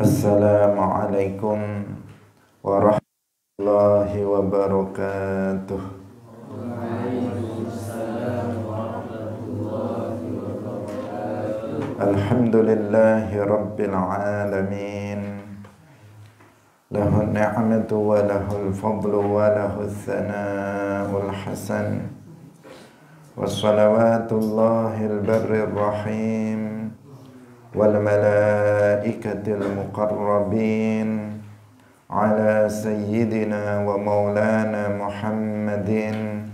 Assalamualaikum warahmatullahi wabarakatuh. Alhamdulillahi rabbil alamin. Lahul ni'matu wa lahul fadlu wa lahul thana'ul hasan. Wassalawatullahil barrir rahim wal malaikatil muqarrabin ala sayyidina wa maulana Muhammadin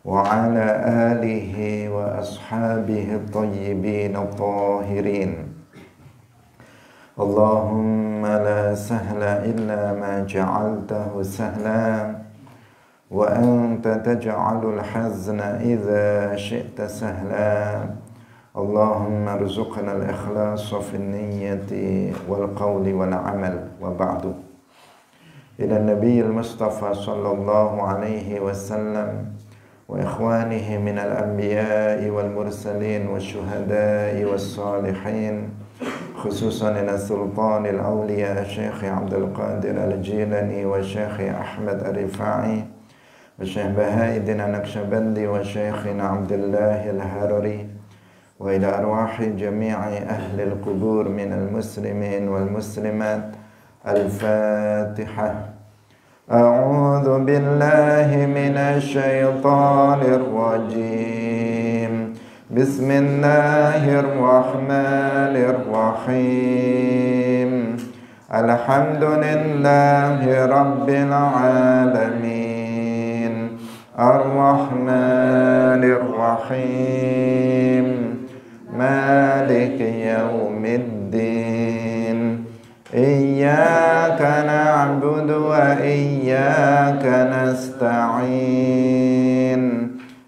wa ala alihi wa ashabihi tayyibin tahirin. Allahumma la sahla illa ma ja'altahu sahla wa anta taj'alul hazna idza syi'ta sahla. Allahumma rzuqna al-ikhlasa fi niyyati wal qawli wal amal wa ba'du. Ila nabiyil mustafa sallallahu alaihi wasallam wa ikhwanihi minal anbiya'i wal mursalin wa syuhada'i was salihin, khususan ila sultanil awliya Syekh Abdul Qadir Al-Jilani wa Syekh Ahmad Ar-Rifai wa Syekh Baha'iddin An-Naqsyabandi wa Syekhina Abdullah Al-Harari wa ila arwahi jami'i ahli al-qubur minal muslimin wal muslimat. Al-Fatihah. A'udzu billahi minasy syaithanir rajim. Bismillahirrahmanirrahim. Alhamdulillahi rabbil alamin. Ar-Rahmanir Rahim. Maliki yaumiddin. Iyyaka na'budu wa iyyaka nasta'in.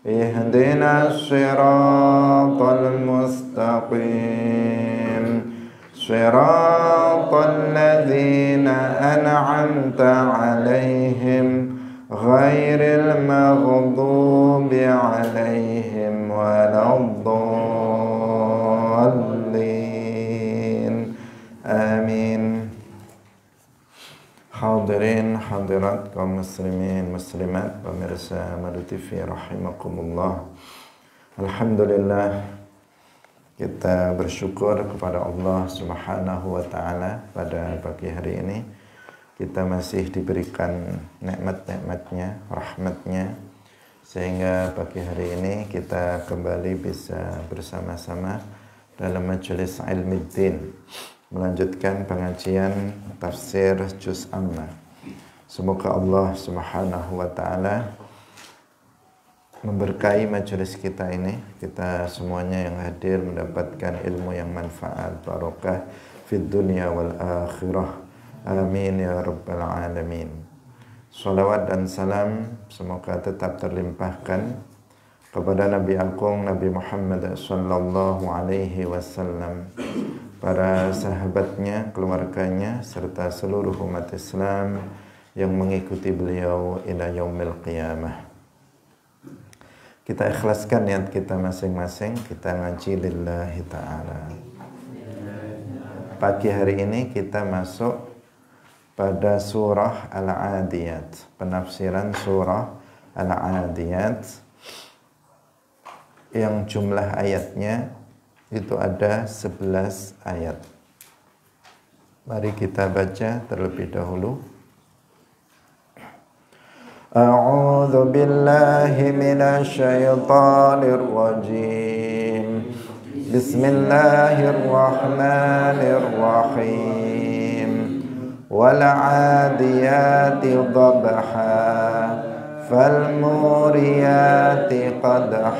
Ihdinas siratal mustaqim. Siratal ladzina an'amta 'alaihim ghairil maghdubi 'alaihim waladdallin. Amin. Hadirin hadirat kaum muslimin muslimat pemirsa Madu TV rahimakumullah. Alhamdulillah, kita bersyukur kepada Allah Subhanahu wa taala pada pagi hari ini kita masih diberikan nikmat-nikmatnya, rahmatnya, sehingga pagi hari ini kita kembali bisa bersama-sama dalam majelis Ilmuddin melanjutkan pengajian tafsir Juz Amma. Semoga Allah Subhanahu wa taala memberkahi majelis kita ini, kita semuanya yang hadir mendapatkan ilmu yang manfaat, barokah fid dunya wal akhirah. Amin ya rabbal alamin. Salawat dan salam semoga tetap terlimpahkan kepada Nabi Agung Nabi Muhammad sallallahu alaihi wasallam, para sahabatnya, keluarganya, serta seluruh umat Islam yang mengikuti beliau ila yaumil qiyamah. Kita ikhlaskan niat kita masing-masing, kita ngaji lillahi ta'ala. Pagi hari ini kita masuk pada surah Al-Adiyat, penafsiran surah Al-Adiyat yang jumlah ayatnya itu ada 11 ayat. Mari kita baca terlebih dahulu. A'udzu billahi minasy syaithanir rajim. Bismillahirrahmanirrahim. Wal 'adiyati dhabha fal muriyati qadha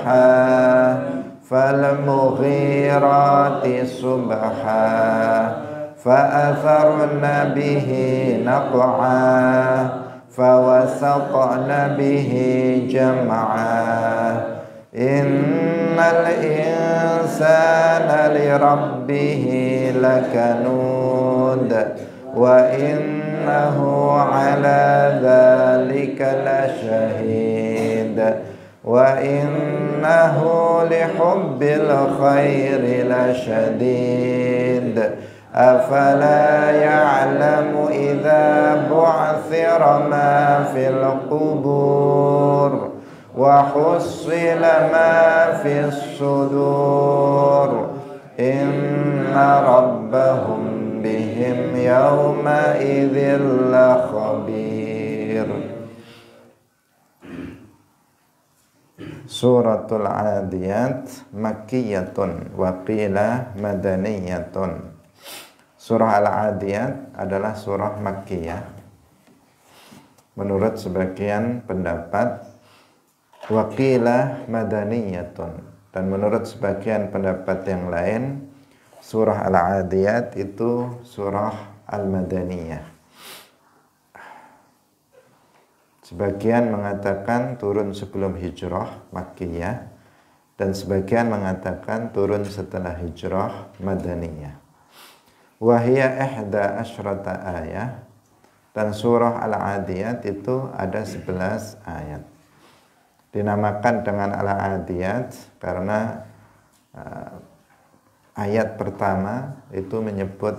فالمغيرات صبحا فأثرن به نقعا فوسطن به جمعا إن الإنسان لربه لكنود وإنه على ذلك لشهيد وإنه لحب الخير لشديد afala ya'lamu idza bu'thira ma fil qubur wa hussila ma fis sudur inna rabbahum bihim yawma idzil khabir. Suratul Adiyat Makkiyatun wa qila Madaniyatun. Surah Al-Adiyat adalah surah Makkiyah menurut sebagian pendapat, wa qila Madaniyatun, dan menurut sebagian pendapat yang lain surah Al-Adiyat itu surah Al-Madaniyah. Sebagian mengatakan turun sebelum hijrah Makkiyah, dan sebagian mengatakan turun setelah hijrah Madaniyah. Wahia ihda asyrata ayah, dan surah Al-Adiyat itu ada 11 ayat. Dinamakan dengan Al-Adiyat karena ayat pertama itu menyebut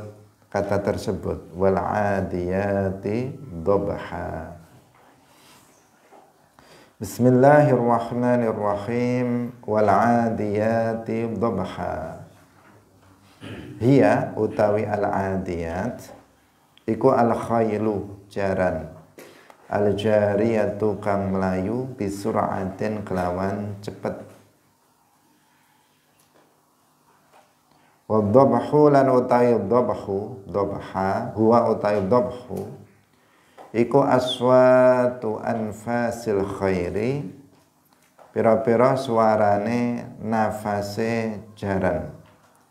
kata tersebut, wal adiyati dhabha. Bismillahirrahmanirrahim. Wal adiyati dhabha. Hiya utawi al adiyat iku al khailu jaran, al jariyatu kang melayu bisur'atin kelawan cepet. Wa dhabhu lan utawi dhabhu, dhabha huwa utawi dhabhu iku aswatu anfasil khairi, pira-pira suarane nafase jaran,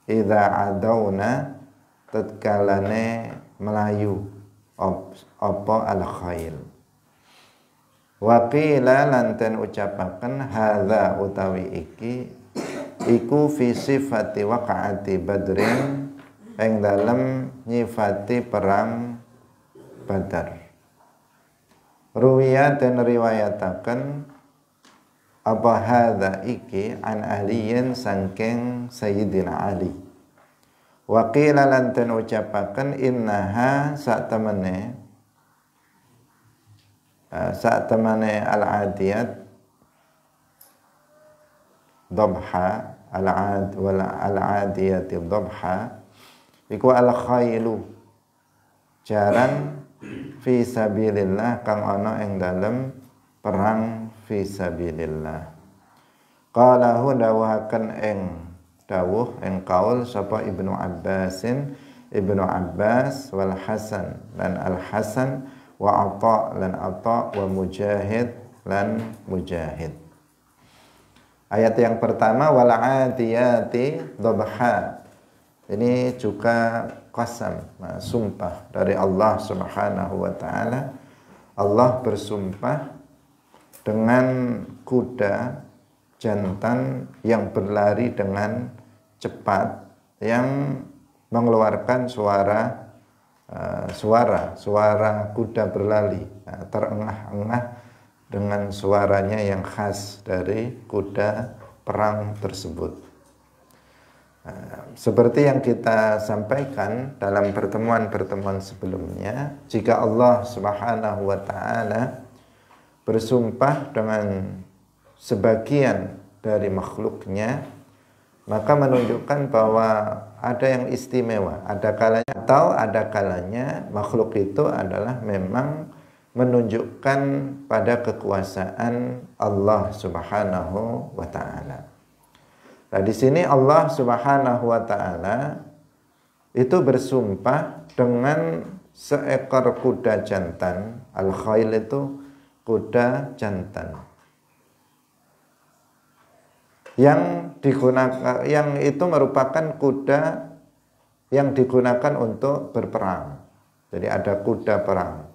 idza adauna tatkalane melayu apa al khail. Wa qila lan ten ucapaken hadza utawi iki iku fi sifati waqa'ati badrin, ing dalem nyifati perang Badar. Ruwiyat dan riwayataken apa hadza iki an ahliyin sangking Sayyidina Ali. Wa qila lan ten ucapaken innaha satemene al-adiyat dhabha, al-adiyat dhabha iku al-khailu jaran fi sabilillah kang ana ing dalem perang fi sabilillah. Qala hu dawuhaken ing dawuh ing kaul sapa Ibnu Abbasin, Ibnu Abbas wal Hasan lan Al Hasan wa Atha lan Atha wa Mujahid lan Mujahid. Ayat yang pertama wal adiyati dhabha, ini juga qasam, sumpah dari Allah Subhanahu wa taala. Allah bersumpah dengan kuda jantan yang berlari dengan cepat, yang mengeluarkan suara kuda berlari, terengah-engah dengan suaranya yang khas dari kuda perang tersebut. Seperti yang kita sampaikan dalam pertemuan-pertemuan sebelumnya, jika Allah Subhanahu wa taala bersumpah dengan sebagian dari makhluknya, maka menunjukkan bahwa ada yang istimewa, ada kalanya makhluk itu adalah memang menunjukkan pada kekuasaan Allah Subhanahu wa taala. Nah, di sini Allah Subhanahu wa taala itu bersumpah dengan seekor kuda jantan. Al-khail itu kuda jantan yang itu merupakan kuda yang digunakan untuk berperang. Jadi ada kuda perang.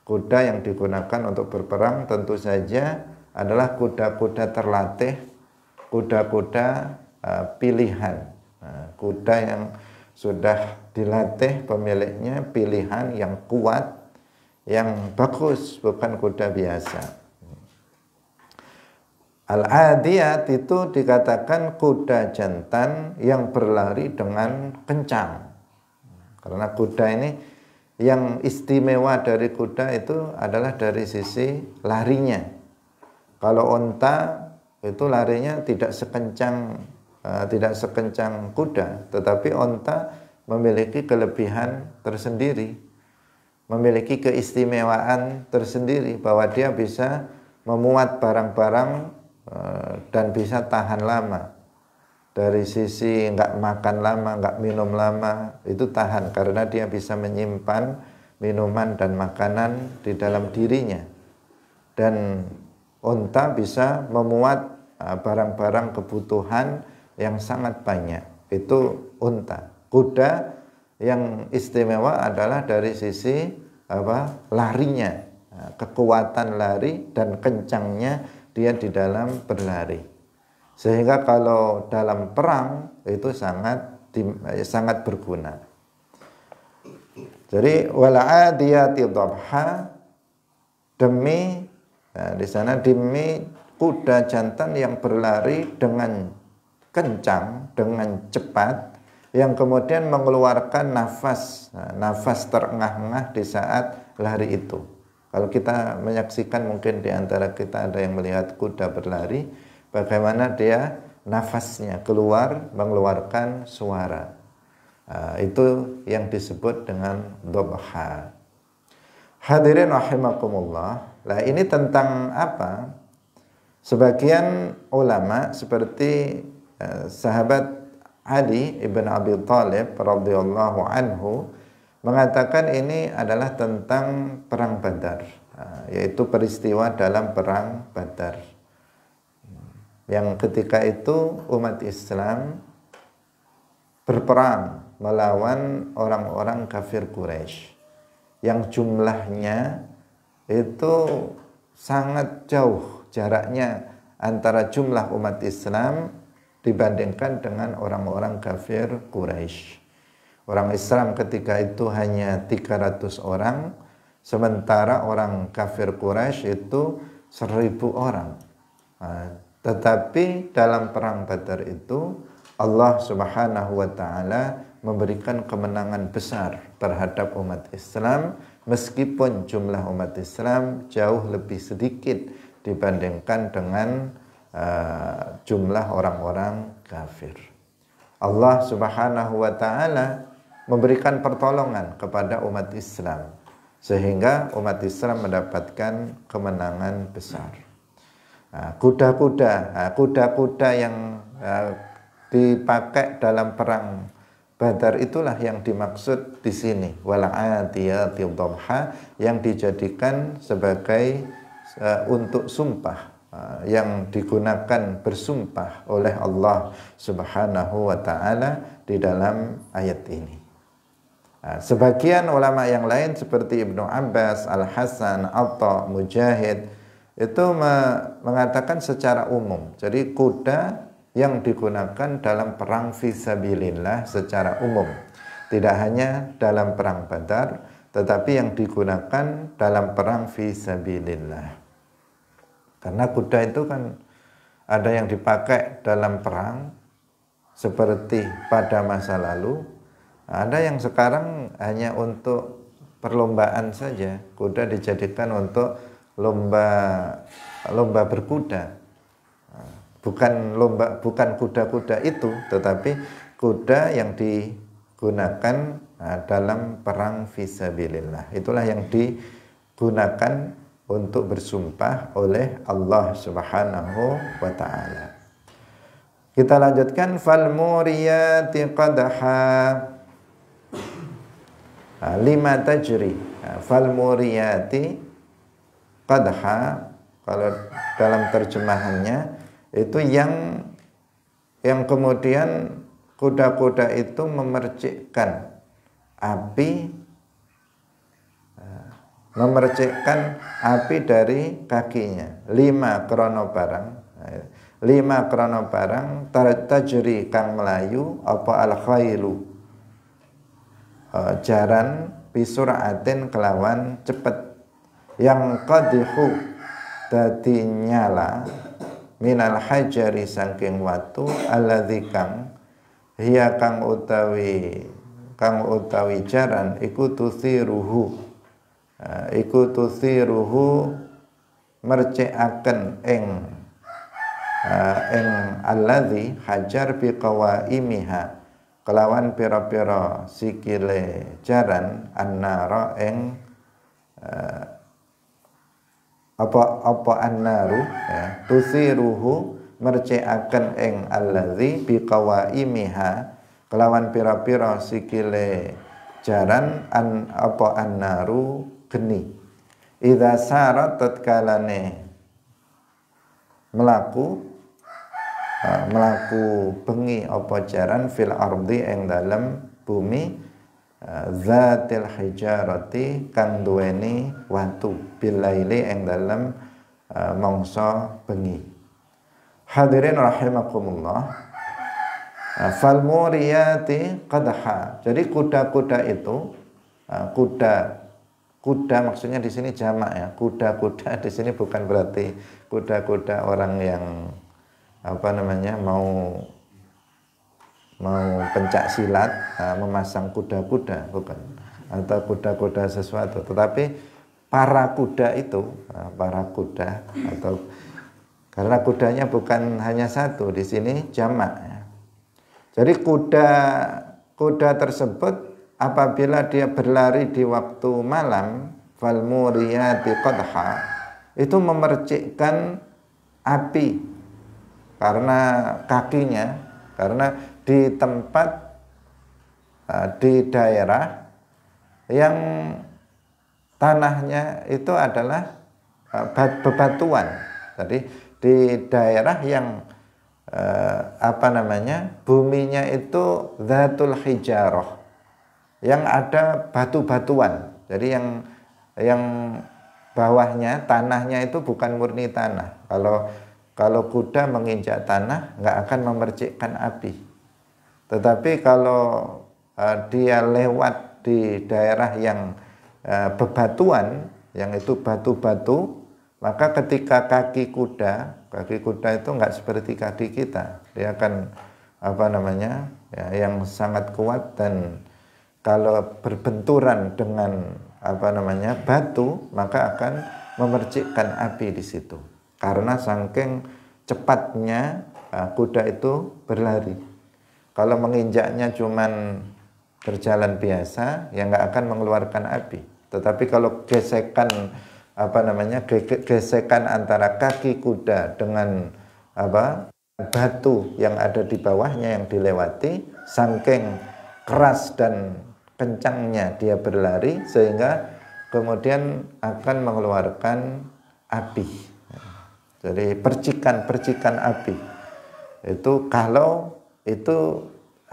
Kuda yang digunakan untuk berperang tentu saja adalah kuda-kuda terlatih, kuda-kuda pilihan, kuda yang sudah dilatih pemiliknya, pilihan yang kuat, yang bagus, bukan kuda biasa. Al-adiyat itu dikatakan kuda jantan yang berlari dengan kencang. Karena kuda ini, yang istimewa dari kuda itu adalah dari sisi larinya. Kalau onta itu larinya tidak sekencang kuda, tetapi onta memiliki kelebihan tersendiri, memiliki keistimewaan tersendiri bahwa dia bisa memuat barang-barang dan bisa tahan lama. Dari sisi nggak makan lama, nggak minum lama, itu tahan karena dia bisa menyimpan minuman dan makanan di dalam dirinya. Dan unta bisa memuat barang-barang kebutuhan yang sangat banyak. Itu unta. Kuda yang istimewa adalah dari sisi larinya, kekuatan lari dan kencangnya dia di dalam berlari. Sehingga kalau dalam perang itu sangat berguna. Jadi wal'adiyati dhabha, demi di sana demi kuda jantan yang berlari dengan kencang, dengan cepat, yang kemudian mengeluarkan nafas terengah-engah di saat lari itu. Kalau kita menyaksikan, mungkin di antara kita ada yang melihat kuda berlari, bagaimana dia nafasnya keluar mengeluarkan suara. Itu yang disebut dengan dhabha. Hadirin rahimakumullah. Nah, ini tentang apa? Sebagian ulama seperti sahabat Ali ibn Abi Thalib radhiyallahu anhu mengatakan ini adalah tentang perang Badar, yaitu peristiwa dalam perang Badar. Yang ketika itu umat Islam berperang melawan orang-orang kafir Quraisy yang jumlahnya itu sangat jauh jaraknya antara jumlah umat Islam dibandingkan dengan orang-orang kafir Quraisy. Orang Islam ketika itu hanya 300 orang, sementara orang kafir Quraisy itu 1000 orang. Tetapi dalam perang Badar itu Allah Subhanahu wa taala memberikan kemenangan besar terhadap umat Islam, meskipun jumlah umat Islam jauh lebih sedikit dibandingkan dengan jumlah orang-orang kafir. Allah Subhanahu wa taala memberikan pertolongan kepada umat Islam sehingga umat Islam mendapatkan kemenangan besar. Kuda-kuda yang dipakai dalam perang Badar itulah yang dimaksud di sini, wal'adiyati dhabha, yang dijadikan sebagai untuk sumpah, yang digunakan bersumpah oleh Allah Subhanahu wa taala di dalam ayat ini. Sebagian ulama yang lain seperti Ibnu Abbas, Al-Hasan, Atta, Mujahid itu mengatakan secara umum. Jadi kuda yang digunakan dalam perang fisabilillah secara umum, tidak hanya dalam perang Badar, tetapi yang digunakan dalam perang fisabilillah. Karena kuda itu kan ada yang dipakai dalam perang seperti pada masa lalu, ada yang sekarang hanya untuk perlombaan saja. Kuda dijadikan untuk lomba berkuda. Bukan kuda-kuda itu, tetapi kuda yang digunakan dalam perang fisabilillah. Itulah yang digunakan untuk bersumpah oleh Allah Subhanahu wa taala. Kita lanjutkan, fal muriyati qadha, lima tajri. Fal muriyati qadha, kalau dalam terjemahannya itu yang kemudian kuda-kuda itu memercikkan api dari kakinya. 5 krono barang tajri kang melayu apa al khailu, jaran bisur'atin kelawan cepet, yang qadhu dadi nyala minal hajari saking watu, alladzi kang hiya kang utawi kang utawi jaran iku tusiruhu mercikaken ing alladzi hajar bi qawaimiha kelawan pira-pira sikile jaran annara ing apa annaru ya tusiruhu mercikaken ing alladzi bi qawaimiha kelawan pira-pira sikile jaran annaru geni idza sarat tatkalane melaku bengi apa jaran fil ardi ing dalem bumi zatil hijarati kang duweni watu bilaili ing dalem mangsa bengi. Hadirin rahimakumullah. Fal muriyati qadha. Jadi kuda-kuda itu kuda maksudnya di sini jamak ya. Kuda-kuda di sini bukan berarti kuda-kuda orang yang mau pencak silat, memasang kuda-kuda bukan, atau kuda-kuda sesuatu, tetapi para kuda itu, para kuda atau karena kudanya bukan hanya satu di sini jamak ya. Jadi kuda tersebut apabila dia berlari di waktu malam, fal muriyati qadha, itu memercikkan api karena kakinya, karena di tempat di daerah yang tanahnya itu adalah bebatuan. Jadi di daerah yang buminya itu zatul hijarah, yang ada batu-batuan. Jadi yang bawahnya tanahnya itu bukan murni tanah. Kalau kuda menginjak tanah nggak akan memercikkan api. Tetapi kalau dia lewat di daerah yang bebatuan, yang itu batu-batu, maka ketika kaki kuda itu nggak seperti kaki kita. Dia akan yang sangat kuat, dan kalau berbenturan dengan batu, maka akan memercikkan api di situ. Karena saking cepatnya kuda itu berlari. Kalau menginjaknya cuman berjalan biasa, ya nggak akan mengeluarkan api. Tetapi kalau gesekan gesekan antara kaki kuda dengan batu yang ada di bawahnya yang dilewati, saking keras dan kencangnya dia berlari sehingga kemudian akan mengeluarkan api. Jadi percikan api itu, kalau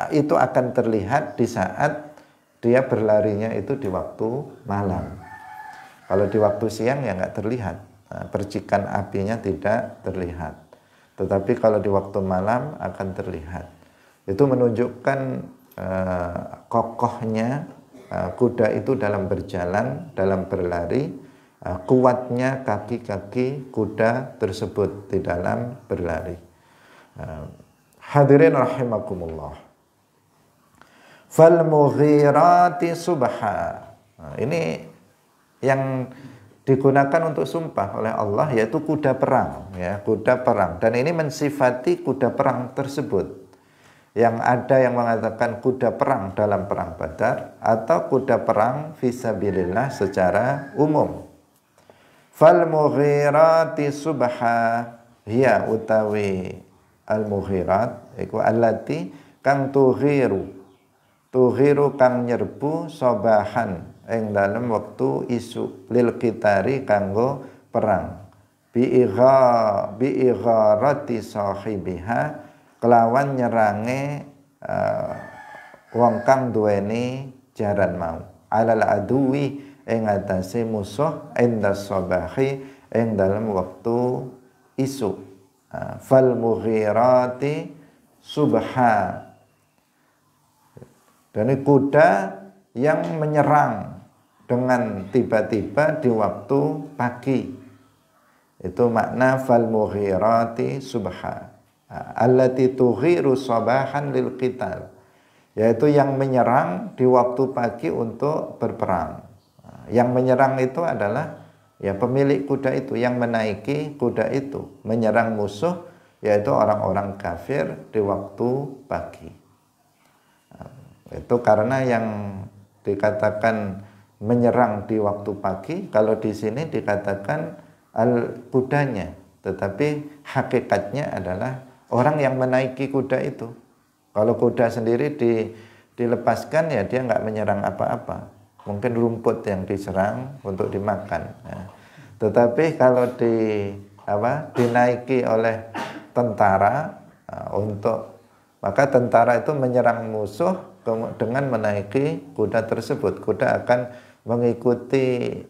itu akan terlihat di saat dia berlarinya itu di waktu malam. Kalau di waktu siang ya nggak terlihat, percikan apinya tidak terlihat. Tetapi kalau di waktu malam akan terlihat. Itu menunjukkan kokohnya kuda itu dalam berjalan, dalam berlari, kuatnya kaki-kaki kuda tersebut di dalam berlari. Hadirin rahimakumullah. Fal mughirati subha. Ini yang digunakan untuk sumpah oleh Allah, yaitu kuda perang ya, kuda perang. Dan ini mensifati kuda perang tersebut. Yang ada yang mengatakan kuda perang dalam perang Badar atau kuda perang fisabilillah secara umum. Fal mughirati subha hiya utawi al mughirat iku allati kang tughiru kang nyerbu sobahan ing dalem wektu isu lil qitari kanggo perang bi igharati sahibiha kelawan nyerange wong kang duweni jaran mau alal aduwi ing atase musuh inda sabahi ing dalam waktu isu. Fal mughirati subha. Dan kuda yang menyerang dengan tiba-tiba di waktu pagi. Itu makna fal mughirati subha. Allati tughiru sabahan lil qital. yaitu yang menyerang di waktu pagi untuk berperang. Yang menyerang itu adalah ya pemilik kuda itu, yang menaiki kuda itu, menyerang musuh, yaitu orang-orang kafir di waktu pagi. Itu karena yang dikatakan menyerang di waktu pagi, kalau di sini dikatakan kudanya, tetapi hakikatnya adalah orang yang menaiki kuda itu. Kalau kuda sendiri dilepaskan ya dia nggak menyerang apa-apa, mungkin rumput yang diserang untuk dimakan. Nah, tetapi kalau dinaiki oleh tentara maka tentara itu menyerang musuh dengan menaiki kuda tersebut. Kuda akan mengikuti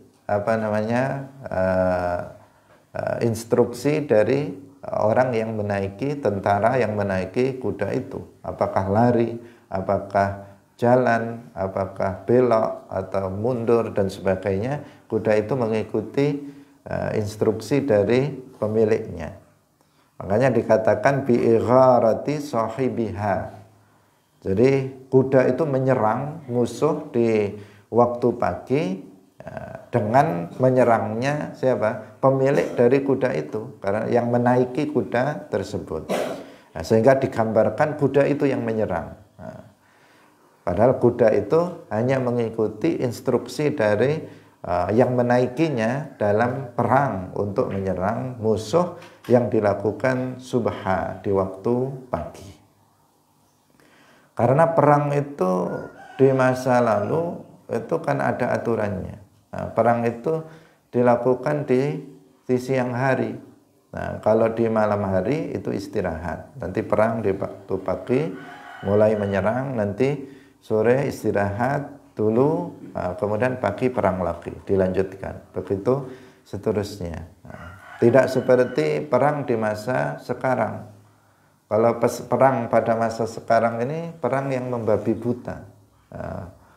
instruksi dari orang yang menaiki, tentara yang menaiki kuda itu. Apakah lari, apakah jalan, apakah belok atau mundur dan sebagainya, kuda itu mengikuti instruksi dari pemiliknya. Makanya dikatakan bi'igharati sahibiha. Jadi kuda itu menyerang musuh di waktu pagi dengan menyerangnya siapa? Pemilik dari kuda itu, karena yang menaiki kuda tersebut. Nah, sehingga digambarkan kuda itu yang menyerang. Nah, padahal kuda itu hanya mengikuti instruksi dari yang menaikinya dalam perang untuk menyerang musuh yang dilakukan subha di waktu pagi. Karena perang itu di masa lalu itu kan ada aturannya. Nah, perang itu dilakukan di siang hari. Nah, kalau di malam hari itu istirahat. Nanti perang di waktu pagi mulai menyerang, nanti sore istirahat dulu, kemudian pagi perang lagi, dilanjutkan. Begitu seterusnya. Nah, tidak seperti perang di masa sekarang. Kalau perang pada masa sekarang ini perang yang membabi buta.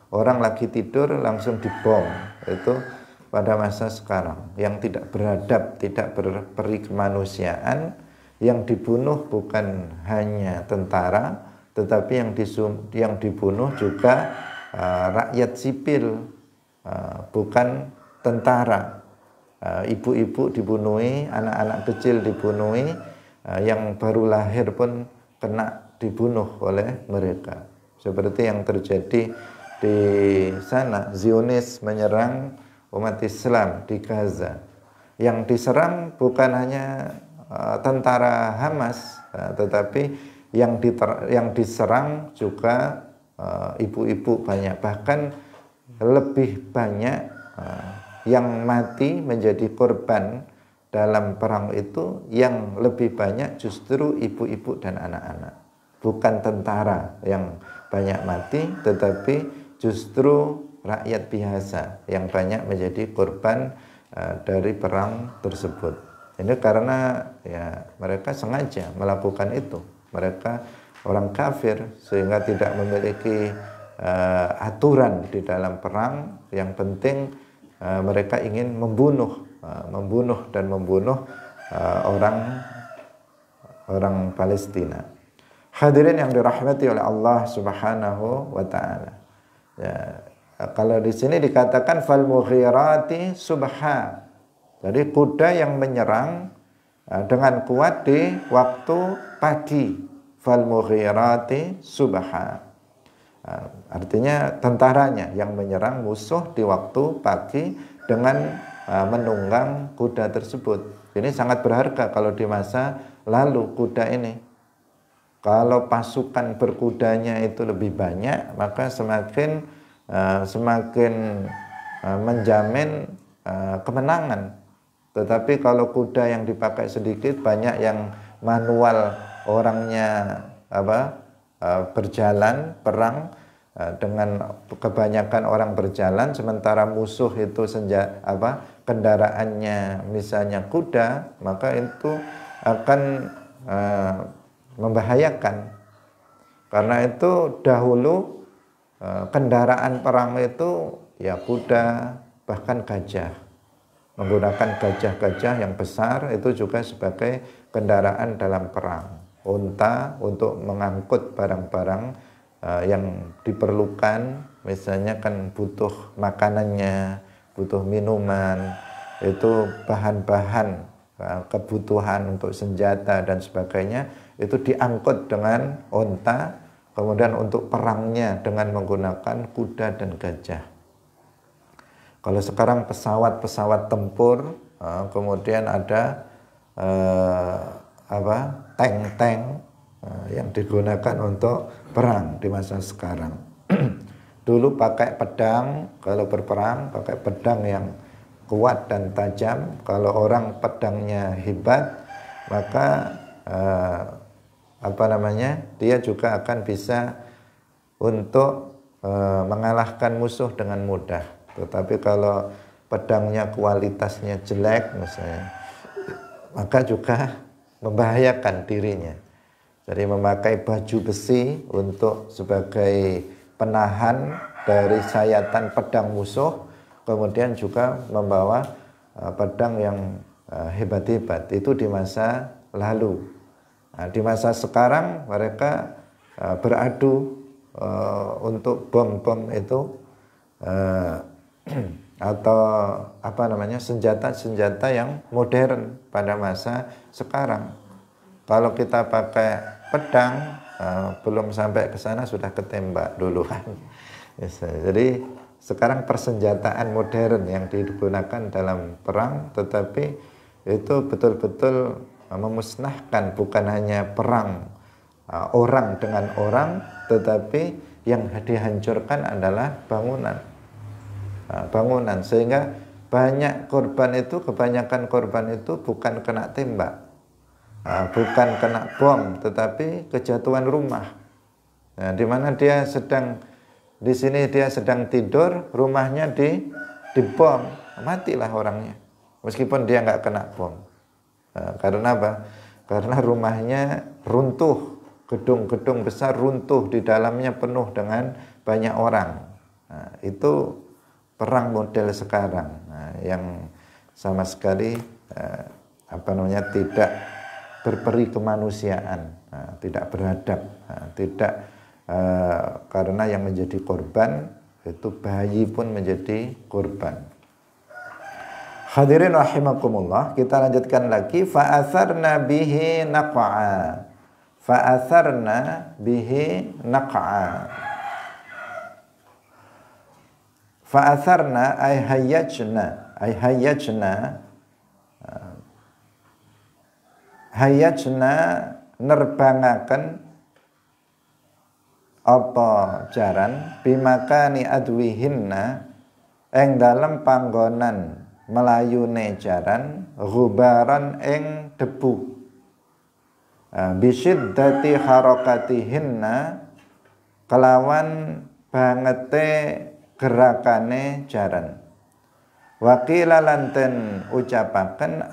Orang lagi tidur langsung dibom. Itu pada masa sekarang yang tidak beradab, tidak berperi kemanusiaan. Yang dibunuh bukan hanya tentara, tetapi yang dibunuh juga rakyat sipil, bukan tentara. Ibu-ibu dibunuhi, anak-anak kecil dibunuhi, yang baru lahir pun kena dibunuh oleh mereka. Seperti yang terjadi di sana, Zionis menyerang umat Islam di Gaza. Yang diserang bukan hanya tentara Hamas, tetapi yang diserang juga ibu-ibu banyak, bahkan lebih banyak yang mati menjadi korban dalam perang itu, yang lebih banyak justru ibu-ibu dan anak-anak, bukan tentara yang banyak mati, tetapi justru rakyat biasa yang banyak menjadi korban dari perang tersebut. Ini karena ya mereka sengaja melakukan itu. Mereka orang kafir sehingga tidak memiliki aturan di dalam perang. Yang penting mereka ingin membunuh orang Palestina. Hadirin yang dirahmati oleh Allah Subhanahu wa taala. Ya, kalau di sini dikatakan fal mughirati subha. Jadi kuda yang menyerang dengan kuat di waktu pagi. Fal mughirati subha. Artinya tentaranya yang menyerang musuh di waktu pagi dengan menunggang kuda tersebut. Ini sangat berharga kalau di masa lalu kuda ini. Kalau pasukan berkudanya itu lebih banyak, maka semakin menjamin kemenangan. Tetapi kalau kuda yang dipakai sedikit, banyak yang manual, orangnya berjalan perang dengan kebanyakan orang berjalan, sementara musuh itu kendaraannya misalnya kuda, maka itu akan membahayakan. Karena itu dahulu kendaraan perang itu ya kuda, bahkan gajah. Menggunakan gajah-gajah yang besar itu juga sebagai kendaraan dalam perang. Unta untuk mengangkut barang-barang yang diperlukan, misalnya kan butuh makanannya, butuh minuman, itu bahan-bahan kebutuhan untuk senjata dan sebagainya, itu diangkut dengan onta, kemudian untuk perangnya dengan menggunakan kuda dan gajah. Kalau sekarang pesawat-pesawat tempur, kemudian ada tank-tank yang digunakan untuk perang di masa sekarang. Dulu pakai pedang, kalau berperang pakai pedang yang kuat dan tajam. Kalau orang pedangnya hebat, maka dia juga akan bisa untuk mengalahkan musuh dengan mudah. Tetapi kalau pedangnya kualitasnya jelek misalnya, maka juga membahayakan dirinya. Jadi memakai baju besi untuk sebagai penahan dari sayatan pedang musuh, kemudian juga membawa pedang yang hebat-hebat, itu di masa lalu. Nah, di masa sekarang mereka beradu untuk bom-bom itu atau senjata-senjata yang modern pada masa sekarang. Kalau kita pakai pedang, belum sampai ke sana sudah ketembak duluan. Jadi sekarang persenjataan modern yang digunakan dalam perang, tetapi itu betul-betul memusnahkan, bukan hanya perang orang dengan orang, tetapi yang dihancurkan adalah bangunan. Sehingga kebanyakan korban itu bukan kena tembak, bukan kena bom, tetapi kejatuhan rumah. Nah, di mana dia sedang tidur, rumahnya dibom, matilah orangnya, meskipun dia nggak kena bom. Karena apa? Karena rumahnya runtuh, gedung-gedung besar runtuh, di dalamnya penuh dengan banyak orang. Nah, itu perang model sekarang, yang sama sekali tidak berperi kemanusiaan, tidak beradab, karena yang menjadi korban itu bayi pun menjadi korban. Hadirin rahimakumullah, kita lanjutkan lagi. Fa'atharna bihi naq'a. Fa'atharna bihi naq'a. Fa'atharna ay hayyajna nerbangaken apa jaran bimakani adwihinna ing dalem panggonan melayune jaran ghubaran ing debu bisiddati harakatihinna kelawan bangete gerakane jaran. Wakila lanten ucapaken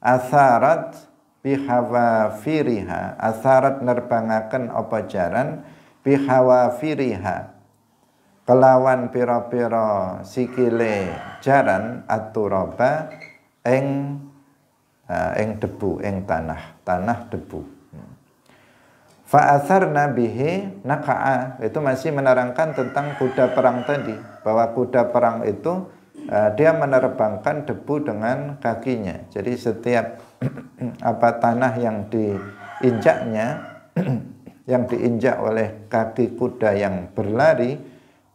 asarat bihawafiriha, asarat nerbangaken apa jaran bihawafiriha kelawan pira-pira sikile jaran aturaba ing debu, ing tanah debu. Fa'atharna bihi naqa'a, itu masih menerangkan tentang kuda perang tadi, bahwa kuda perang itu dia menerbangkan debu dengan kakinya. Jadi setiap tanah yang diinjaknya yang diinjak oleh kaki kuda yang berlari,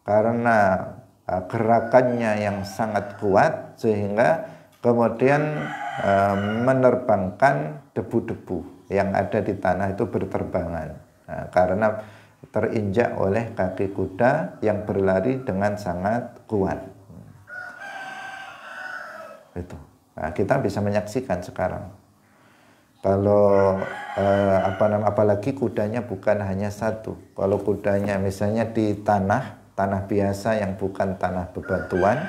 karena gerakannya yang sangat kuat sehingga kemudian menerbangkan debu-debu yang ada di tanah itu berterbangan, karena terinjak oleh kaki kuda yang berlari dengan sangat kuat. Itu. Nah, kita bisa menyaksikan sekarang. Kalau apalagi kudanya bukan hanya satu. Kalau kudanya misalnya di tanah biasa yang bukan tanah bebatuan,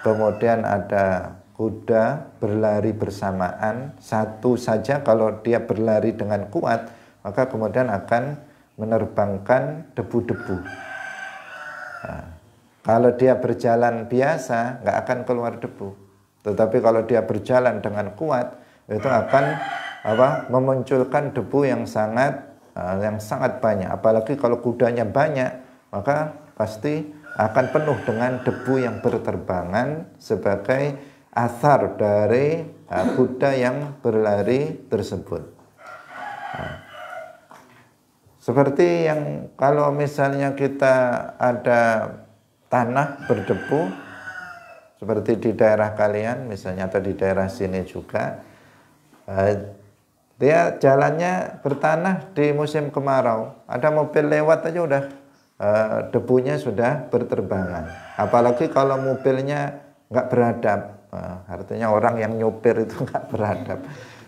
kemudian ada kuda berlari bersamaan, satu saja kalau dia berlari dengan kuat, maka kemudian akan menerbangkan debu-debu. Nah, kalau dia berjalan biasa, nggak akan keluar debu. Tetapi kalau dia berjalan dengan kuat, itu akan memunculkan debu yang sangat yang sangat banyak. Apalagi kalau kudanya banyak, maka pasti akan penuh dengan debu yang berterbangan sebagai asar dari kuda yang berlari tersebut. Seperti yang kalau misalnya kita ada tanah berdebu, seperti di daerah kalian misalnya atau di daerah sini juga, dia jalannya bertanah di musim kemarau, ada mobil lewat aja udah debunya sudah berterbangan. Apalagi kalau mobilnya nggak beradab, artinya orang yang nyopir itu nggak beradab.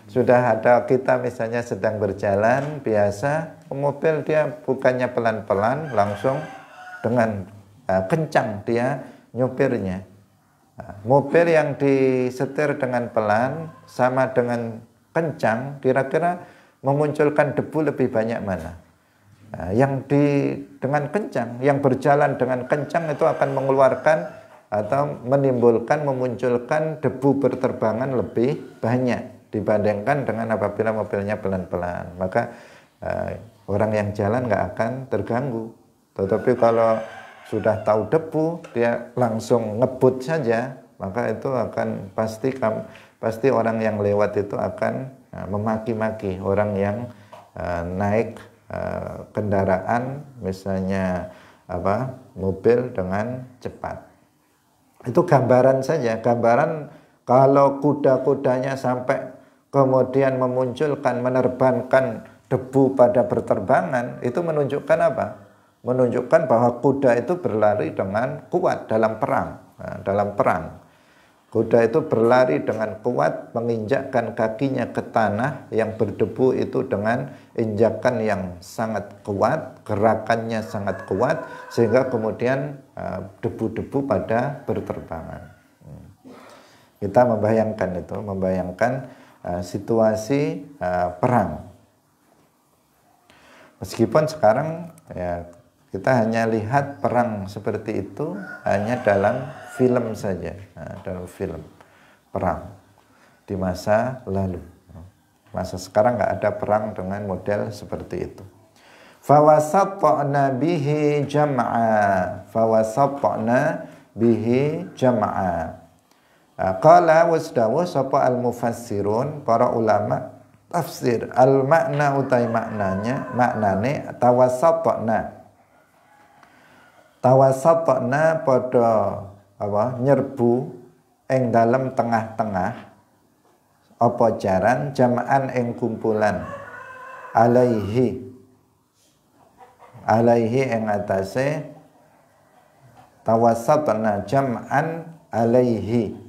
Sudah ada kita misalnya sedang berjalan biasa, mobil dia bukannya pelan-pelan, langsung dengan kencang dia nyopirnya. Mobil yang disetir dengan pelan sama dengan kencang, kira-kira memunculkan debu lebih banyak mana? Dengan kencang, yang berjalan dengan kencang itu akan mengeluarkan atau memunculkan debu berterbangan lebih banyak dibandingkan dengan apabila mobilnya pelan-pelan. Maka orang yang jalan nggak akan terganggu. Tetapi kalau sudah tahu debu, dia langsung ngebut saja, maka itu akan pasti orang yang lewat itu akan memaki-maki orang yang naik kendaraan, misalnya mobil dengan cepat. Itu gambaran saja, gambaran kalau kuda-kudanya sampai kemudian menerbangkan debu pada berterbangan, itu menunjukkan apa? Menunjukkan bahwa kuda itu berlari dengan kuat dalam perang. Dalam perang, kuda itu berlari dengan kuat, menginjakkan kakinya ke tanah yang berdebu itu dengan injakan yang sangat kuat, gerakannya sangat kuat, sehingga kemudian debu-debu pada berterbangan. Kita membayangkan situasi perang. Meskipun sekarang ya kita hanya lihat perang seperti itu hanya dalam film saja, dalam film perang di masa lalu. Masa sekarang nggak ada perang dengan model seperti itu. Fawasatna bihi jam'a, fawasatna bihi jam'a. Qala wasdawu sapa al-mufassirun, para ulama tafsir, al-makna utai maknane tawasatna pada nyerbu ing dalam tengah-tengah apa jaran jama'an ing kumpulan alaihi ing atase tawasatna jam'an alaihi.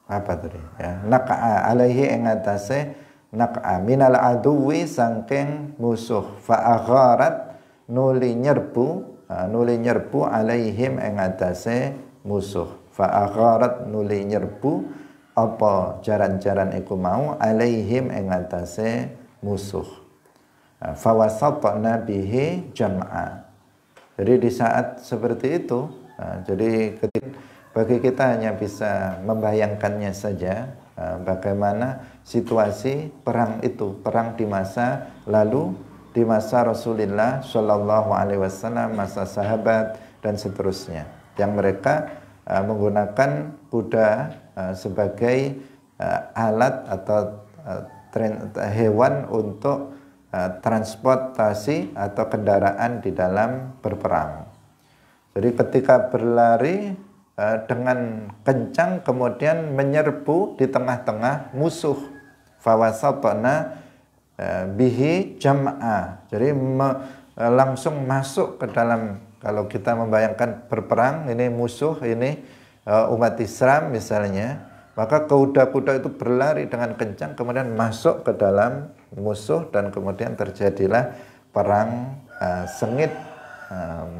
Apa tadi ya, naqa'a alaihi ing atase naq'a minal aduwi sangking musuh, fa agharat nuli nyerbu alaihim ing atase musuh, fa agharat nuli nyerbu apa jaran-jaran iku mau alaihim ing atase musuh. Fa wasatna bihi jam'a. Jadi di saat seperti itu, jadi bagi kita hanya bisa membayangkannya saja, bagaimana situasi perang itu, perang di masa lalu, di masa Rasulullah Shallallahu Alaihi Wasallam, masa sahabat dan seterusnya, yang mereka menggunakan kuda sebagai alat atau hewan untuk transportasi atau kendaraan di dalam berperang. Jadi ketika berlari dengan kencang kemudian menyerbu di tengah-tengah musuh, fawasatna bihi jam'a. Jadi langsung masuk ke dalam, kalau kita membayangkan berperang, ini musuh, ini umat Islam misalnya, maka kuda-kuda itu berlari dengan kencang kemudian masuk ke dalam musuh dan kemudian terjadilah perang sengit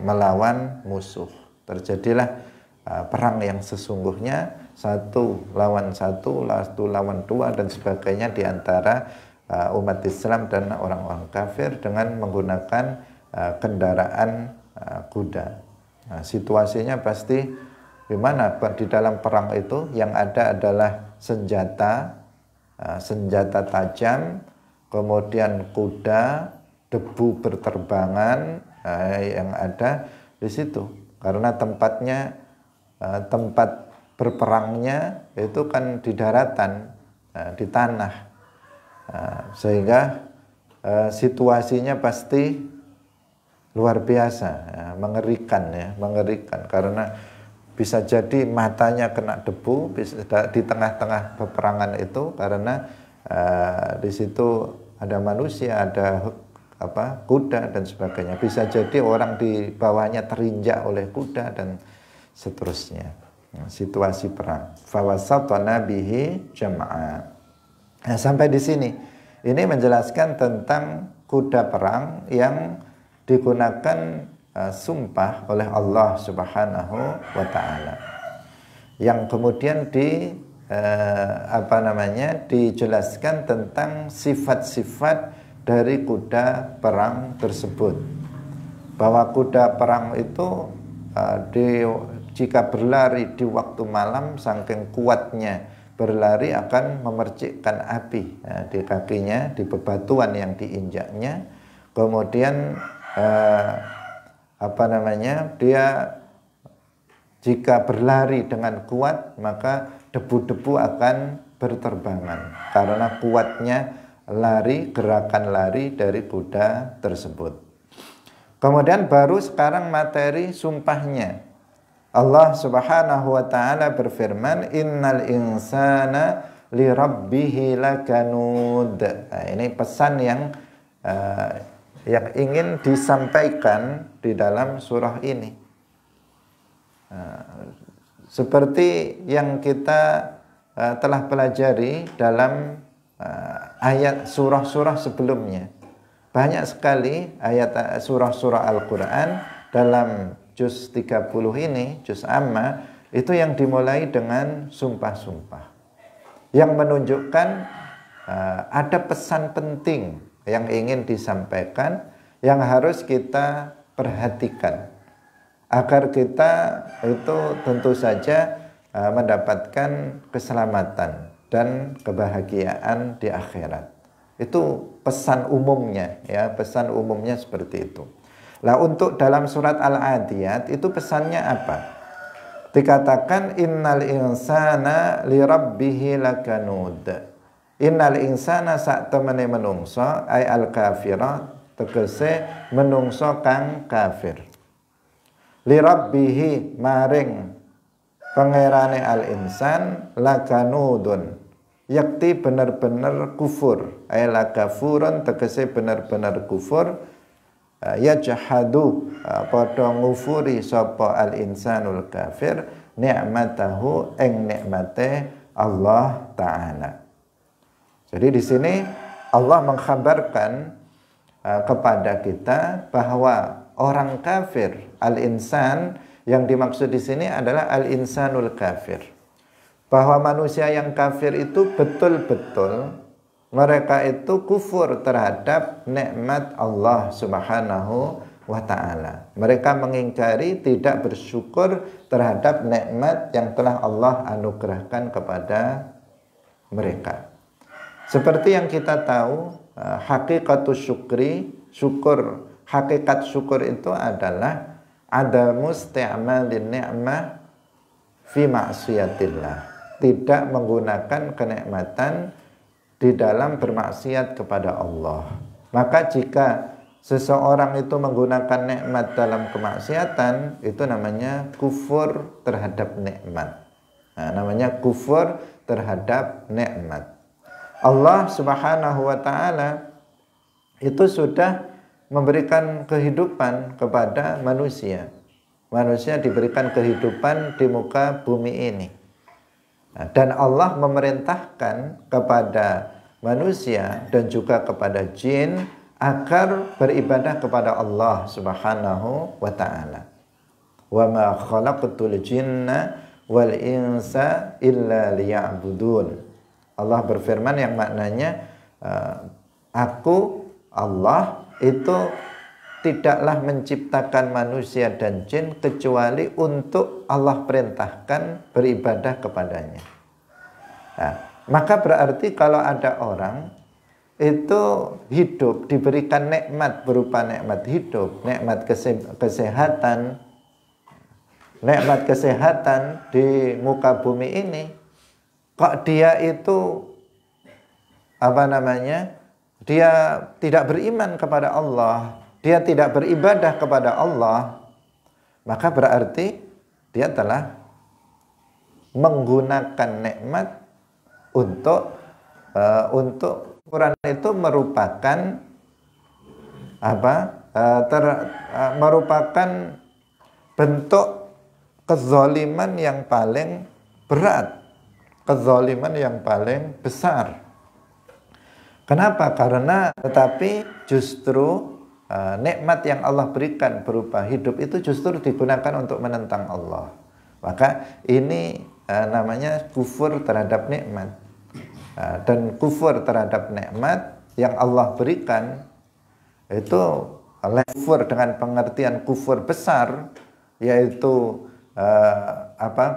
melawan musuh. Terjadilah perang yang sesungguhnya, satu lawan dua dan sebagainya di antara umat Islam dan orang-orang kafir dengan menggunakan kendaraan kuda. Situasinya pasti gimana? Di dalam perang itu yang ada adalah senjata, senjata tajam, kemudian kuda, debu berterbangan yang ada di situ. Karena tempatnya, tempat berperangnya itu kan di daratan, di tanah, sehingga situasinya pasti luar biasa, mengerikan ya, mengerikan karena bisa jadi matanya kena debu di tengah-tengah peperangan itu karena di situ ada manusia, ada kuda dan sebagainya. Bisa jadi orang di bawahnya terinjak oleh kuda dan seterusnya. Situasi perang. Fawasatna bihi jam'a. Nah, sampai di sini ini menjelaskan tentang kuda perang yang digunakan sumpah oleh Allah Subhanahu wa taala. Yang kemudian dijelaskan tentang sifat-sifat dari kuda perang tersebut. Bahwa kuda perang itu jika berlari di waktu malam, saking kuatnya berlari akan memercikkan api di kakinya, di bebatuan yang diinjaknya. Kemudian dia jika berlari dengan kuat maka debu-debu akan berterbangan karena kuatnya gerakan lari dari kuda tersebut. Kemudian baru sekarang materi sumpahnya. Allah Subhanahu wa taala berfirman, innal insana lirabbihi lakanud. Nah, ini pesan yang ingin disampaikan di dalam surah ini. Seperti yang kita telah pelajari dalam ayat surah-surah sebelumnya. Banyak sekali ayat surah-surah Al-Quran dalam juz 30 ini, juz amma, itu yang dimulai dengan sumpah-sumpah. Yang menunjukkan ada pesan penting yang ingin disampaikan, yang harus kita perhatikan agar kita itu tentu saja mendapatkan keselamatan dan kebahagiaan di akhirat. Itu pesan umumnya ya, pesan umumnya seperti itu. Lah untuk dalam surat Al-Adiyat itu pesannya apa? Dikatakan innal insana lirabbihi lakanud. Innal insana sak temene menungso ay al kafira, tegese menungso kang kafir. Lirabbihi maring pangerane al insan lakanudun, yakti bener-bener kufur. Ay lakafurun, tegese bener-bener kufur. Yajhadu, padha ngufuri sapa al insanul kafir ni'matahu ing nikmate Allah taala. Jadi di sini Allah mengkhabarkan kepada kita bahwa orang kafir, al-insan, yang dimaksud di sini adalah al-insanul kafir. Bahwa manusia yang kafir itu betul-betul mereka itu kufur terhadap nikmat Allah Subhanahu wa ta'ala. Mereka mengingkari, tidak bersyukur terhadap nikmat yang telah Allah anugerahkan kepada mereka. Seperti yang kita tahu, hakikatus syukri, syukur, hakikat syukur itu adalah adamu isti'malin ni'mah fi ma'siyatillah. Tidak menggunakan kenikmatan di dalam bermaksiat kepada Allah. Maka jika seseorang itu menggunakan nikmat dalam kemaksiatan, itu namanya kufur terhadap nikmat. Nah, namanya kufur terhadap nikmat. Allah Subhanahu wa ta'ala itu sudah memberikan kehidupan kepada manusia. Manusia diberikan kehidupan di muka bumi ini. Dan Allah memerintahkan kepada manusia dan juga kepada jin agar beribadah kepada Allah Subhanahu wa ta'ala. Wa ma khalaqtul jinna wal insa illa liya'budun. Allah berfirman yang maknanya aku Allah itu tidaklah menciptakan manusia dan jin kecuali untuk Allah perintahkan beribadah kepadanya. Nah, maka berarti kalau ada orang itu hidup, diberikan nikmat berupa nikmat hidup, nikmat kesehatan, nikmat kesehatan di muka bumi ini, kok dia itu dia tidak beriman kepada Allah, dia tidak beribadah kepada Allah, maka berarti dia telah menggunakan nikmat untuk Quran itu merupakan merupakan bentuk kezaliman yang paling berat, kezaliman yang paling besar. Kenapa? Karena tetapi justru nikmat yang Allah berikan berupa hidup itu justru digunakan untuk menentang Allah. Maka ini namanya kufur terhadap nikmat. Dan kufur terhadap nikmat yang Allah berikan itu kufur dengan pengertian kufur besar, yaitu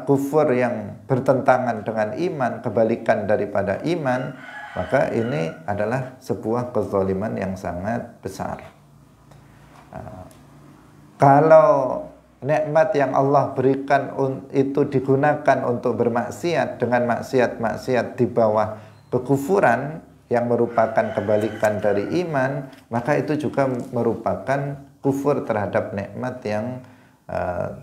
kufur yang bertentangan dengan iman, kebalikan daripada iman, maka ini adalah sebuah kezaliman yang sangat besar. Kalau nikmat yang Allah berikan itu digunakan untuk bermaksiat dengan maksiat-maksiat di bawah kekufuran yang merupakan kebalikan dari iman, maka itu juga merupakan kufur terhadap nikmat yang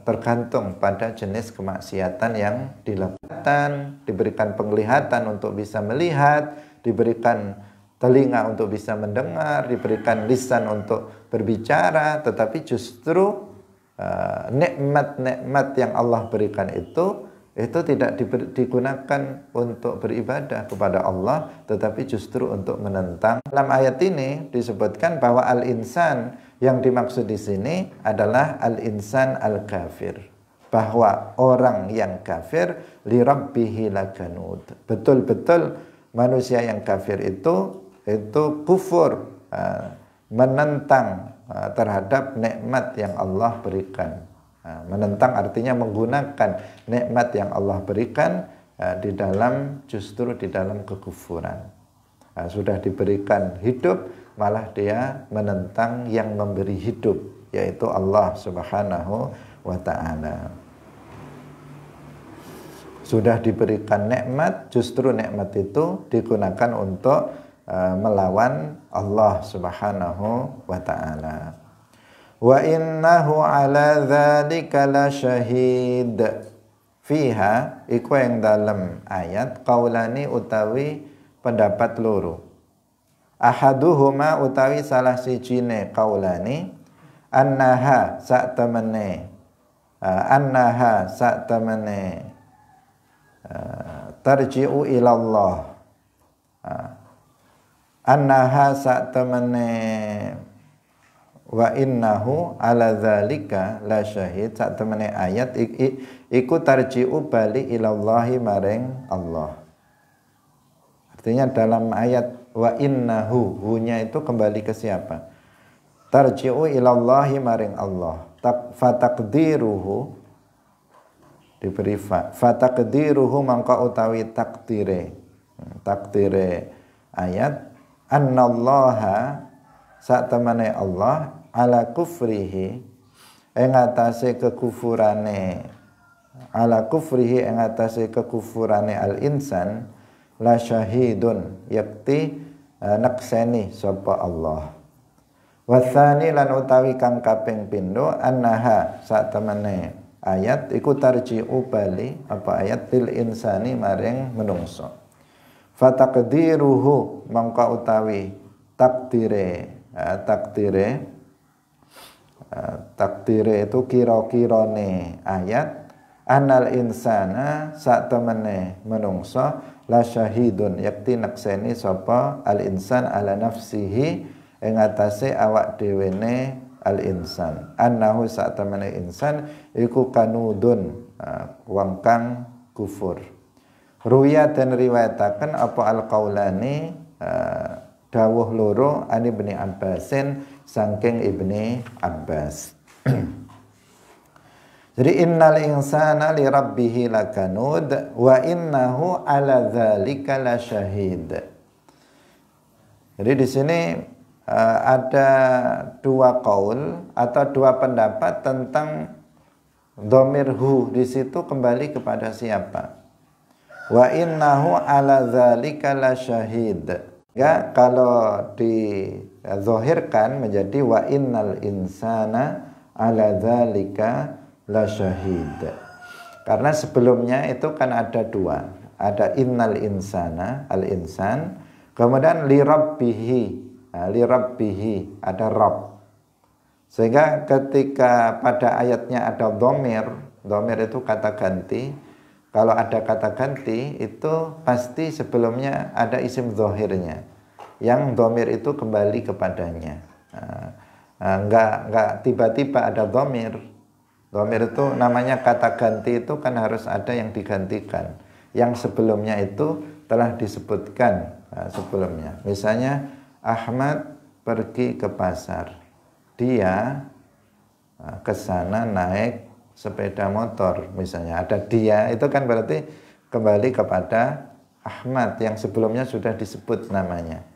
tergantung pada jenis kemaksiatan yang dilakukan. Diberikan penglihatan untuk bisa melihat, diberikan telinga untuk bisa mendengar, diberikan lisan untuk berbicara, tetapi justru nikmat-nikmat yang Allah berikan itu tidak digunakan untuk beribadah kepada Allah, tetapi justru untuk menentang. Dalam ayat ini disebutkan bahwa al-insan yang dimaksud di sini adalah al-insan al-kafir, bahwa orang yang kafir li rabbihi lakanud. Betul-betul manusia yang kafir itu kufur, menentang terhadap nikmat yang Allah berikan. Menentang artinya menggunakan nikmat yang Allah berikan justru di dalam kekufuran. Sudah diberikan hidup, malah dia menentang yang memberi hidup, yaitu Allah Subhanahu wa ta'ala. Sudah diberikan nikmat, justru nikmat itu digunakan untuk melawan Allah Subhanahu wa ta'ala. Wa innahu ala dzalika lasyahid. Fiha iku yang dalam ayat qaulani utawi pendapat loro. Ahaduhuma utawi salah sijine qaulani annaha sa'tamane tarji'u ilallah. Annaha sa'tamane wa innahu ala dzalika la syahid. Sak temene ayat iku tarji'u bali ilallahi maring Allah. Artinya dalam ayat wa innahu, hunya itu kembali ke siapa? Tarji'u ilallahi maring Allah. Fataqdiruhu diberi fataqdiruhu mangka utawi takdire ayat annallaha sak temene Allah ala kufrihi ing atase kekufurane al-insan la syahidun yakti nakseni sapa Allah. Watsani lan utawi kang kaping pindho annaha sak temene ayat iku tarji'u bali ayat til insani maring menungso. Fataqdiruhu mangka utawi takdire itu kira-kirane ayat anal insana sak temene menungso la syahidun yakti nakseni sapa al insan ala nafsihi ing atase awak dhewene al insan annahu sak temene insan iku kanudun wong kang kufur. Ruya dan riwayataken apa al qaulani dawuh loro ani Ibni Abbasin saking Ibni Abbas. Jadi innal insana li rabbihi lakanud wa innahu ala dzalika lasyahid. Jadi di sini ada dua qaul atau dua pendapat tentang dhamir hu di situ kembali kepada siapa. Wa innahu ala dzalika lasyahid. Ya, kalau dizahirkan menjadi wa innal insana ala dzalika la syahid. Karena sebelumnya itu kan ada dua, ada innal insana, al insan, kemudian li rabbihi, li rabbihi, ada rabb. Sehingga ketika pada ayatnya ada dhamir itu kata ganti. Kalau ada kata ganti itu pasti sebelumnya ada isim zahirnya yang dhamir itu kembali kepadanya. Enggak tiba-tiba ada dhamir. Dhamir itu namanya kata ganti, itu kan harus ada yang digantikan. Yang sebelumnya itu telah disebutkan sebelumnya. Misalnya Ahmad pergi ke pasar. Dia ke sana naik sepeda motor misalnya. Ada dia, itu kan berarti kembali kepada Ahmad yang sebelumnya sudah disebut namanya.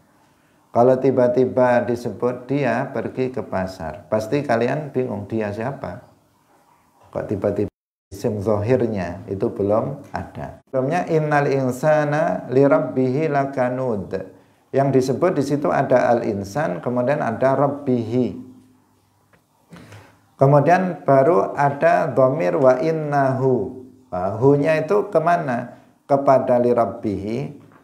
Kalau tiba-tiba disebut dia pergi ke pasar, pasti kalian bingung dia siapa? Kok tiba-tiba isim zahirnya itu belum ada. Sebelumnya innal insana li rabbihi lakanud. Yang disebut di situ ada al-insan, kemudian ada rabbihi. Kemudian baru ada dhamir wa innahu. Hu-nya itu kemana? Kepada li rabbihi.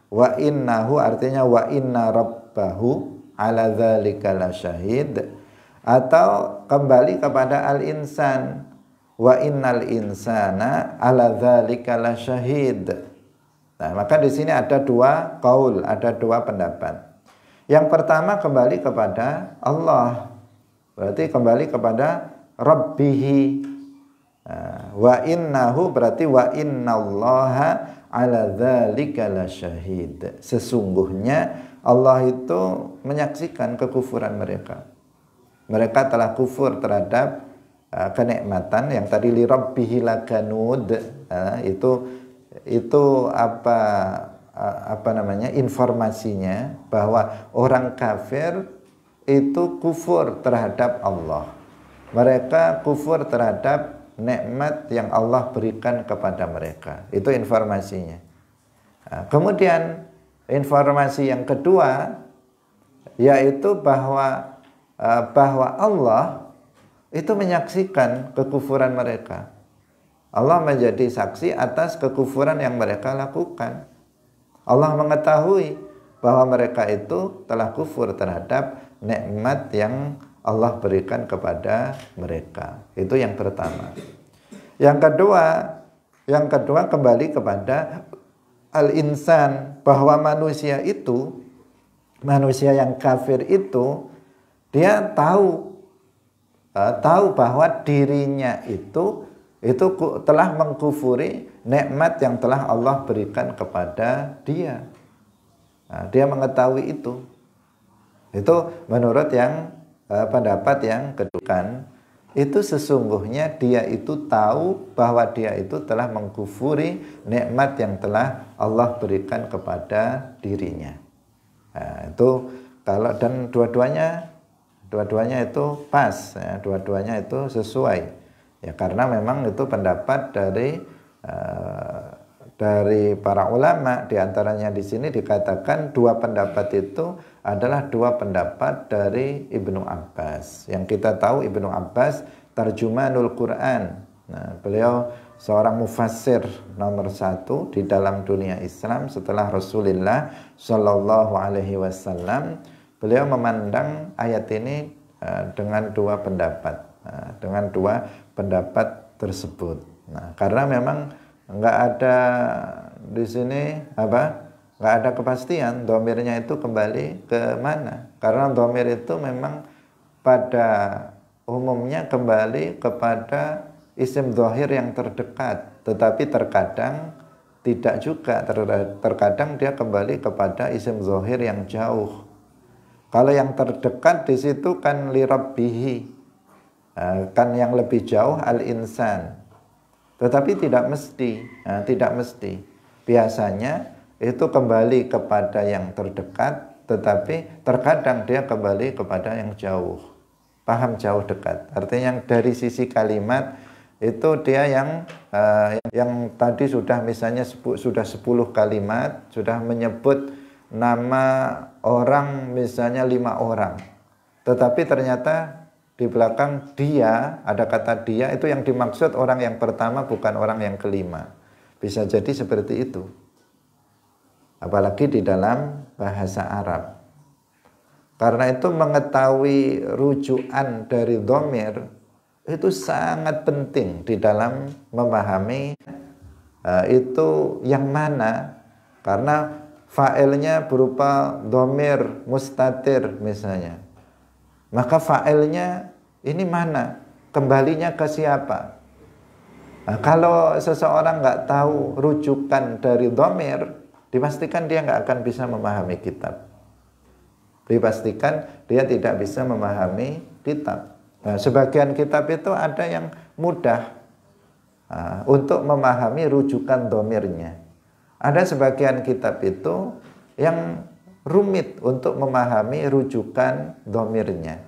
Wa innahu artinya wa inna rabbahu ala dzalika lasyahid. Atau kembali kepada al-insan. Wa innal insana ala dzalika lasyahid. Nah, maka di sini ada dua qaul, ada dua pendapat. Yang pertama kembali kepada Allah. Berarti kembali kepada rabbihi. Wa innahu berarti wa innallaha ala dzalika lasyahid. Sesungguhnya Allah itu menyaksikan kekufuran mereka. Mereka telah kufur terhadap kenikmatan yang tadi li rabbihi lakanud, itu apa namanya informasinya bahwa orang kafir itu kufur terhadap Allah. Mereka kufur terhadap nikmat yang Allah berikan kepada mereka. Itu informasinya. Kemudian informasi yang kedua yaitu bahwa Allah itu menyaksikan kekufuran mereka. Allah menjadi saksi atas kekufuran yang mereka lakukan. Allah mengetahui bahwa mereka itu telah kufur terhadap nikmat yang Allah berikan kepada mereka. Itu yang pertama. Yang kedua kembali kepada al-insan, bahwa manusia yang kafir itu dia tahu bahwa dirinya itu telah mengkufuri nikmat yang telah Allah berikan kepada dia. Dia mengetahui itu. Itu menurut yang pendapat yang kedua, itu sesungguhnya dia itu tahu bahwa dia itu telah mengkufuri nikmat yang telah Allah berikan kepada dirinya. Itu kalau dan dua-duanya itu pas, ya, dua-duanya itu sesuai, ya, karena memang itu pendapat dari para ulama. Diantaranya di sini dikatakan dua pendapat itu adalah dua pendapat dari Ibnu Abbas. Yang kita tahu Ibnu Abbas tarjumanul Quran. Nah, beliau seorang mufassir nomor 1 di dalam dunia Islam setelah Rasulullah Shallallahu Alaihi Wasallam. Beliau memandang ayat ini dengan dua pendapat, tersebut. Nah, karena memang nggak ada di sini nggak ada kepastian dhamirnya itu kembali ke mana. Karena dhamir itu memang pada umumnya kembali kepada isim dhahir yang terdekat, tetapi terkadang tidak juga. Terkadang dia kembali kepada isim dhahir yang jauh. Kalau yang terdekat di situ kan li rabbihi, kan yang lebih jauh al-insan. Tetapi tidak mesti, tidak mesti. Biasanya itu kembali kepada yang terdekat, tetapi terkadang dia kembali kepada yang jauh. Paham jauh dekat. Artinya yang dari sisi kalimat itu dia yang tadi sudah misalnya sudah 10 kalimat, sudah menyebut nama orang misalnya 5 orang. Tetapi ternyata di belakang dia, ada kata dia, itu yang dimaksud orang yang pertama bukan orang yang kelima. Bisa jadi seperti itu. Apalagi di dalam bahasa Arab. Karena itu mengetahui rujukan dari dhamir itu sangat penting di dalam memahami itu yang mana. Karena fa'ilnya berupa dhamir mustatir misalnya. Maka fa'ilnya ini mana? Kembalinya ke siapa? Nah, kalau seseorang nggak tahu rujukan dari dhamir, dipastikan dia nggak akan bisa memahami kitab. Dipastikan dia tidak bisa memahami kitab. Nah, sebagian kitab itu ada yang mudah untuk memahami rujukan dhamirnya. Ada sebagian kitab itu yang rumit untuk memahami rujukan dhamirnya.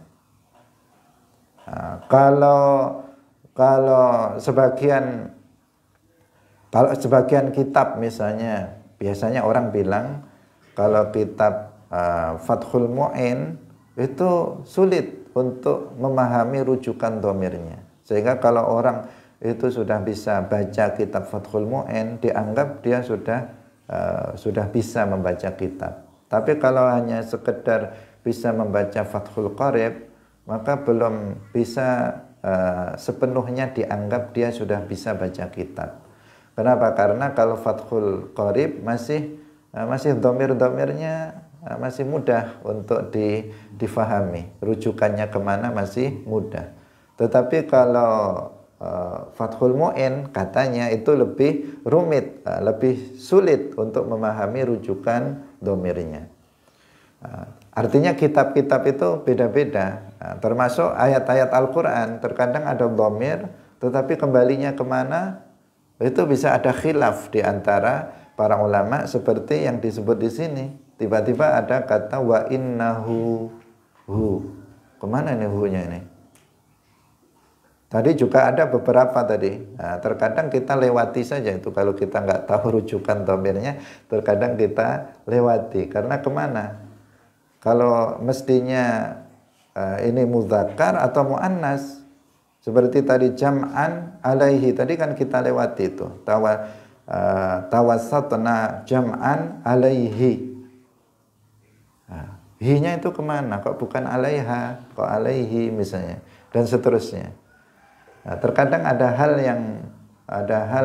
Kalau sebagian kitab misalnya, biasanya orang bilang kalau kitab Fathul Mu'in itu sulit untuk memahami rujukan dhamirnya. Sehingga kalau orang itu sudah bisa baca kitab Fathul Mu'in, dianggap dia sudah bisa membaca kitab. Tapi kalau hanya sekedar bisa membaca Fathul Qarib, maka belum bisa sepenuhnya dianggap dia sudah bisa baca kitab. Kenapa? Karena kalau Fathul Qarib masih dhamir-dhamirnya masih mudah untuk difahami, rujukannya kemana masih mudah. Tetapi kalau Fathul Mu'in katanya itu lebih rumit, lebih sulit untuk memahami rujukan dhamirnya. Artinya kitab-kitab itu beda-beda, termasuk ayat-ayat Al-Quran. Terkadang ada dhamir, tetapi kembalinya kemana itu bisa ada khilaf di antara para ulama, seperti yang disebut di sini. Tiba-tiba ada kata wa innahu hu. Kemana ini hu-nya ini? Tadi juga ada beberapa tadi. Nah, terkadang kita lewati saja itu. Kalau kita nggak tahu rujukan dhamirnya, terkadang kita lewati. Karena kemana? Kalau mestinya ini mudzakkar atau muannas. Seperti tadi jam'an alaihi. Tadi kan kita lewati itu. Tawassatna jam'an alaihi. Hi-nya itu kemana? Kok bukan alaiha? Kok alaihi misalnya? Dan seterusnya. Nah, terkadang ada hal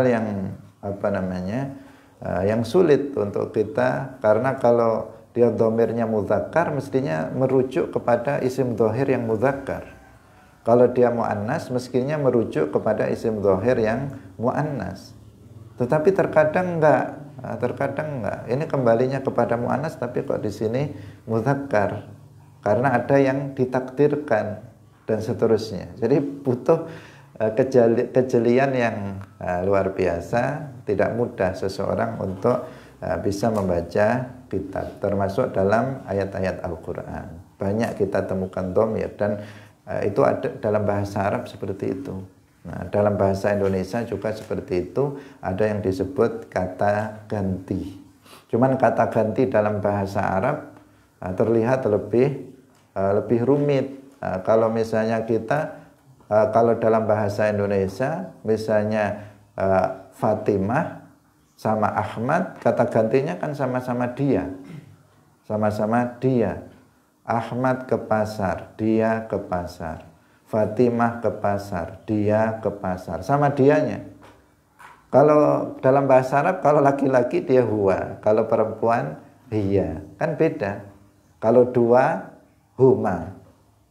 yang yang sulit untuk kita, karena kalau dia dhamirnya mudzakkar mestinya merujuk kepada isim dhahir yang mudzakkar. Kalau dia muannas mestinya merujuk kepada isim dhahir yang muannas. Tetapi terkadang enggak. Ini kembalinya kepada muannas, tapi kok di sini mudzakkar. Karena ada yang ditakdirkan dan seterusnya. Jadi butuh kejelian yang luar biasa. Tidak mudah seseorang untuk bisa membaca kitab, termasuk dalam ayat-ayat Al-Quran. Banyak kita temukan dhamir, dan itu ada dalam bahasa Arab seperti itu. Nah, dalam bahasa Indonesia juga seperti itu, ada yang disebut kata ganti. Cuman kata ganti dalam bahasa Arab terlihat lebih rumit. Kalau misalnya kita, kalau dalam bahasa Indonesia, misalnya Fatimah sama Ahmad, kata gantinya kan sama-sama dia. Sama-sama dia. Ahmad ke pasar, dia ke pasar. Fatimah ke pasar, dia ke pasar. Sama dianya. Kalau dalam bahasa Arab, kalau laki-laki dia huwa, kalau perempuan hiya. Kan beda. Kalau dua, huma.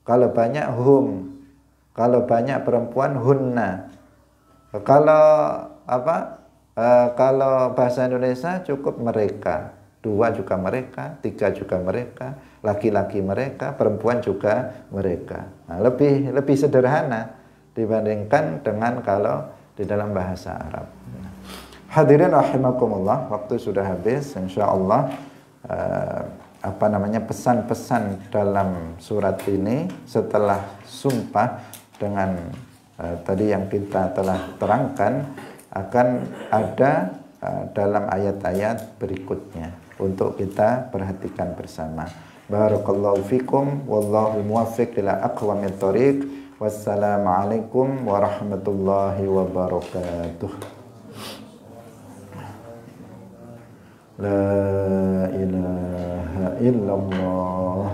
Kalau banyak, hum. Kalau banyak perempuan, hunna. Kalau bahasa Indonesia cukup mereka. 2 juga mereka, 3 juga mereka, laki-laki mereka, perempuan juga mereka. Nah, lebih sederhana dibandingkan dengan kalau di dalam bahasa Arab. Hadirin rahimakumullah, waktu sudah habis. Insyaallah pesan-pesan dalam surat ini setelah sumpah dengan tadi yang kita telah terangkan akan ada dalam ayat-ayat berikutnya untuk kita perhatikan bersama. Barakallahu fikum wallahu muwaffiq ila aqwamit thoriq. Wassalamualaikum warahmatullahi wabarakatuh. La ilaha illallah.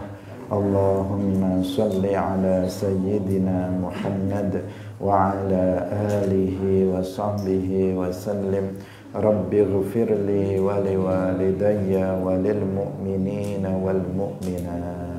Allahumma salli ala sayyidina Muhammad wa ala alihi wa sahbihi wa sallim. Rabbi ghfirli wa liwalidayya wa lil mu'minina wal mu'minat.